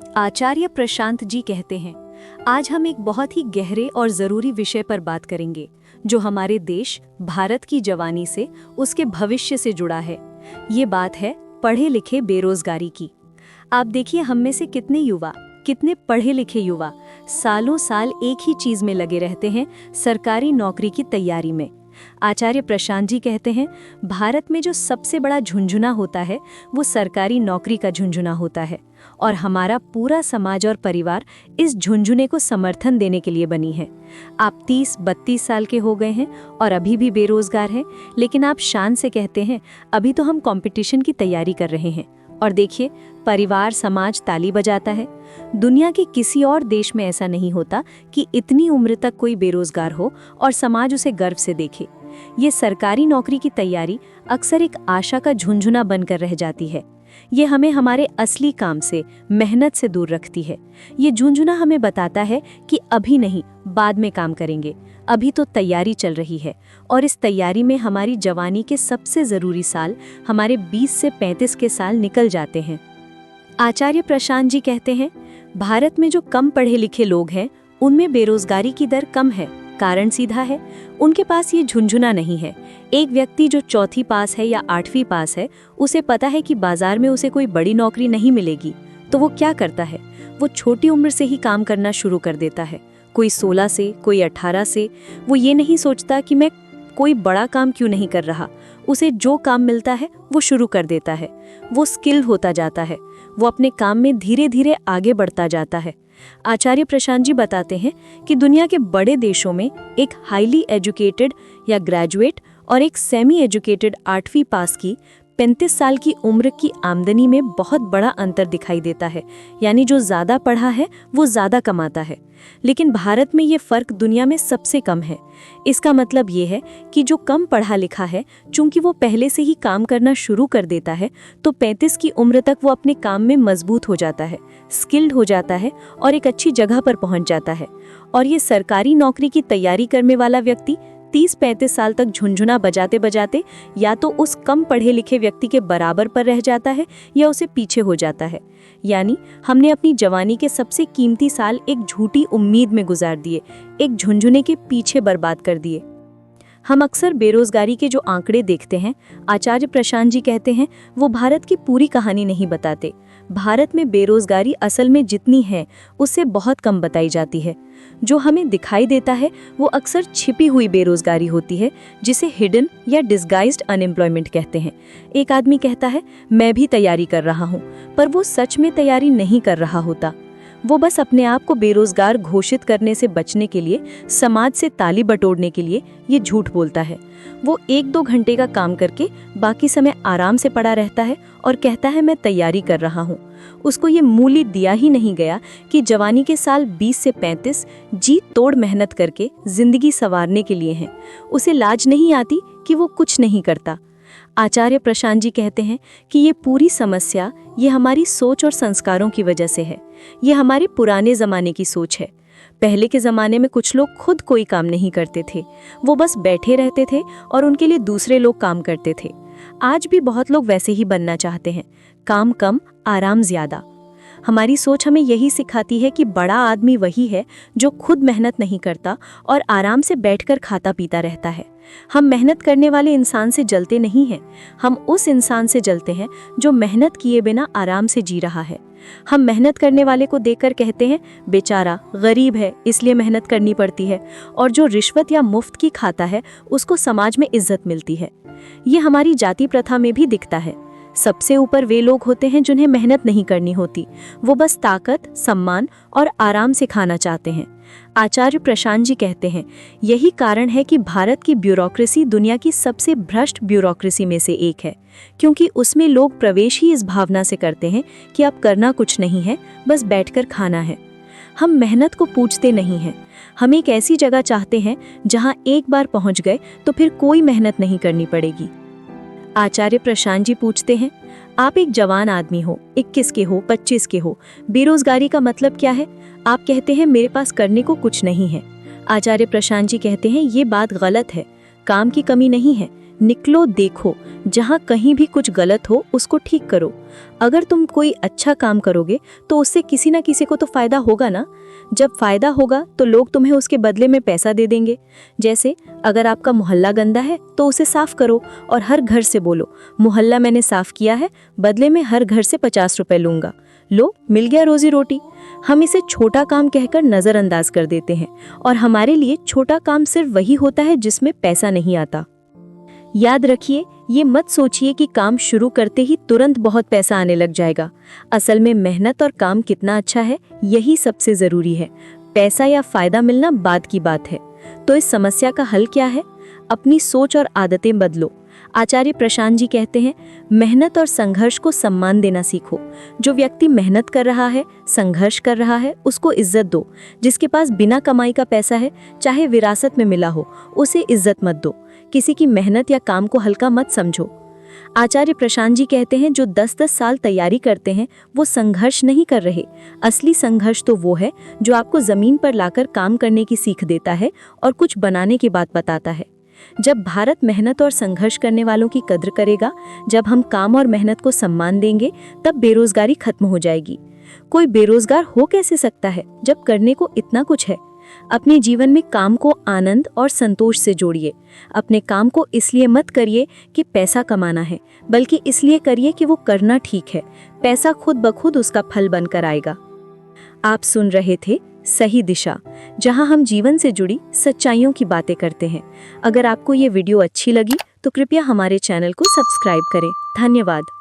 आचार्य प्रशांत जी कहते हैं, आज हम एक बहुत ही गहरे और ज़रूरी विषय पर बात करेंगे जो हमारे देश भारत की जवानी से, उसके भविष्य से जुड़ा है। ये बात है पढ़े लिखे बेरोजगारी की। आप देखिए, हम में से कितने युवा, कितने पढ़े लिखे युवा सालों साल एक ही चीज़ में लगे रहते हैं, सरकारी नौकरी की तैयारी में। आचार्य प्रशांत जी कहते हैं, भारत में जो सबसे बड़ा झुंझुना होता है वो सरकारी नौकरी का झुंझुना होता है, और हमारा पूरा समाज और परिवार इस झुंझुने को समर्थन देने के लिए बनी है। आप 30-32 साल के हो गए हैं और अभी भी बेरोजगार हैं, लेकिन आप शान से कहते हैं अभी तो हम कंपटीशन की तैयारी कर रहे हैं। और देखिए, परिवार समाज ताली बजाता है। दुनिया के किसी और देश में ऐसा नहीं होता कि इतनी उम्र तक कोई बेरोजगार हो और समाज उसे गर्व से देखे। ये सरकारी नौकरी की तैयारी अक्सर एक आशा का झुंझुना बनकर रह जाती है। ये हमें हमारे असली काम से, मेहनत से दूर रखती है। ये झुंझुना हमें बताता है कि अभी नहीं, बाद में काम करेंगे, अभी तो तैयारी चल रही है। और इस तैयारी में हमारी जवानी के सबसे ज़रूरी साल, हमारे 20 से 35 के साल निकल जाते हैं। आचार्य प्रशांत जी कहते हैं, भारत में जो कम पढ़े लिखे लोग हैं उनमें बेरोजगारी की दर कम है। कारण सीधा है, उनके पास ये झुंझुना नहीं है। एक व्यक्ति जो 4वीं पास है या 8वीं पास है, उसे पता है कि बाजार में उसे कोई बड़ी नौकरी नहीं मिलेगी, तो वो क्या करता है? वो छोटी उम्र से ही काम करना शुरू कर देता है। कोई 16 से, कोई 18 से। वो ये नहीं सोचता कि मैं कोई बड़ा काम क्यों नहीं कर रहा। उसे जो काम मिलता है वो शुरू कर देता है। वो स्किल होता जाता है। वो अपने काम में धीरे धीरे आगे बढ़ता जाता है। आचार्य प्रशांत जी बताते हैं कि दुनिया के बड़े देशों में एक हाईली एजुकेटेड या ग्रेजुएट और एक सेमी एजुकेटेड 8वीं पास की 35 साल की उम्र की आमदनी में बहुत बड़ा अंतर दिखाई देता है। यानी जो ज़्यादा पढ़ा है वो ज़्यादा कमाता है। लेकिन भारत में ये फ़र्क दुनिया में सबसे कम है। इसका मतलब ये है कि जो कम पढ़ा लिखा है, चूंकि वो पहले से ही काम करना शुरू कर देता है, तो 35 की उम्र तक वो अपने काम में मजबूत हो जाता है, स्किल्ड हो जाता है और एक अच्छी जगह पर पहुंच जाता है। और ये सरकारी नौकरी की तैयारी करने वाला व्यक्ति 30-35 साल तक झुंझुना बजाते बजाते या तो उस कम पढ़े लिखे व्यक्ति के बराबर पर रह जाता है या उसे पीछे हो जाता है। यानी हमने अपनी जवानी के सबसे कीमती साल एक झूठी उम्मीद में गुजार दिए, एक झुंझुने के पीछे बर्बाद कर दिए। हम अक्सर बेरोजगारी के जो आंकड़े देखते हैं, आचार्य प्रशांत जी कहते हैं, वो भारत की पूरी कहानी नहीं बताते। भारत में बेरोजगारी असल में जितनी है उससे बहुत कम बताई जाती है। जो हमें दिखाई देता है वो अक्सर छिपी हुई बेरोजगारी होती है, जिसे हिडन या डिस्गाइज्ड अनएम्प्लॉयमेंट कहते हैं। एक आदमी कहता है मैं भी तैयारी कर रहा हूँ, पर वो सच में तैयारी नहीं कर रहा होता। वो बस अपने आप को बेरोजगार घोषित करने से बचने के लिए, समाज से ताली बटोरने के लिए ये झूठ बोलता है। वो 1-2 घंटे का काम करके बाकी समय आराम से पड़ा रहता है और कहता है मैं तैयारी कर रहा हूँ। उसको ये मूल्य दिया ही नहीं गया कि जवानी के साल 20 से 35 जी तोड़ मेहनत करके जिंदगी संवारने के लिए हैं। उसे लाज नहीं आती कि वो कुछ नहीं करता। आचार्य प्रशांत जी कहते हैं कि ये पूरी समस्या ये हमारी सोच और संस्कारों की वजह से है। ये हमारे पुराने ज़माने की सोच है। पहले के ज़माने में कुछ लोग खुद कोई काम नहीं करते थे, वो बस बैठे रहते थे और उनके लिए दूसरे लोग काम करते थे। आज भी बहुत लोग वैसे ही बनना चाहते हैं, काम कम, आराम ज़्यादा। हमारी सोच हमें यही सिखाती है कि बड़ा आदमी वही है जो खुद मेहनत नहीं करता और आराम से बैठकर खाता पीता रहता है। हम मेहनत करने वाले इंसान से जलते नहीं हैं, हम उस इंसान से जलते हैं जो मेहनत किए बिना आराम से जी रहा है। हम मेहनत करने वाले को देखकर कहते हैं बेचारा गरीब है इसलिए मेहनत करनी पड़ती है, और जो रिश्वत या मुफ्त की खाता है उसको समाज में इज्जत मिलती है। ये हमारी जाति प्रथा में भी दिखता है। सबसे ऊपर वे लोग होते हैं जिन्हें मेहनत नहीं करनी होती, वो बस ताकत, सम्मान और आराम से खाना चाहते हैं। आचार्य प्रशांत जी कहते हैं यही कारण है कि भारत की ब्यूरोक्रेसी दुनिया की सबसे भ्रष्ट ब्यूरोक्रेसी में से एक है, क्योंकि उसमें लोग प्रवेश ही इस भावना से करते हैं कि अब करना कुछ नहीं है, बस बैठकर खाना है। हम मेहनत को पूछते नहीं हैं। हम एक ऐसी जगह चाहते हैं जहां एक बार पहुंच गए तो फिर कोई मेहनत नहीं करनी पड़ेगी। आचार्य प्रशांत जी पूछते हैं, आप एक जवान आदमी हो, 21 के हो, 25 के हो, बेरोजगारी का मतलब क्या है? आप कहते हैं मेरे पास करने को कुछ नहीं है। आचार्य प्रशांत जी कहते हैं ये बात गलत है। काम की कमी नहीं है, निकलो, देखो, जहाँ कहीं भी कुछ गलत हो उसको ठीक करो। अगर तुम कोई अच्छा काम करोगे तो उससे किसी ना किसी को तो फायदा होगा ना। जब फायदा होगा तो लोग तुम्हें उसके बदले में पैसा दे देंगे। जैसे अगर आपका मोहल्ला गंदा है तो उसे साफ करो और हर घर से बोलो, मोहल्ला मैंने साफ किया है, बदले में हर घर से 50 रुपए लूंगा। लो, मिल गया रोजी रोटी। हम इसे छोटा काम कहकर नजरअंदाज कर देते हैं और हमारे लिए छोटा काम सिर्फ वही होता है जिसमें पैसा नहीं आता। याद रखिए, ये मत सोचिए कि काम शुरू करते ही तुरंत बहुत पैसा आने लग जाएगा। असल में मेहनत और काम कितना अच्छा है यही सबसे जरूरी है। पैसा या फायदा मिलना बाद की बात है। तो इस समस्या का हल क्या है? अपनी सोच और आदतें बदलो। आचार्य प्रशांत जी कहते हैं, मेहनत और संघर्ष को सम्मान देना सीखो। जो व्यक्ति मेहनत कर रहा है, संघर्ष कर रहा है, उसको इज्जत दो। जिसके पास बिना कमाई का पैसा है, चाहे विरासत में मिला हो, उसे इज्जत मत दो। किसी की मेहनत या काम को हल्का मत समझो। आचार्य प्रशांत जी कहते हैं, जो 10-10 साल तैयारी करते हैं वो संघर्ष नहीं कर रहे। असली संघर्ष तो वो है जो आपको जमीन पर लाकर काम करने की सीख देता है और कुछ बनाने की बात बताता है। जब भारत मेहनत और संघर्ष करने वालों की कद्र करेगा, जब हम काम और मेहनत को सम्मान देंगे, तब बेरोजगारी खत्म हो जाएगी। कोई बेरोजगार हो कैसे सकता है जब करने को इतना कुछ है? अपने जीवन में काम को आनंद और संतोष से जोड़िए। अपने काम को इसलिए मत करिए कि पैसा कमाना है, बल्कि इसलिए करिए कि वो करना ठीक है। पैसा खुद ब खुद उसका फल बनकर आएगा। आप सुन रहे थे सही दिशा, जहां हम जीवन से जुड़ी सच्चाइयों की बातें करते हैं। अगर आपको ये वीडियो अच्छी लगी तो कृपया हमारे चैनल को सब्सक्राइब करें। धन्यवाद।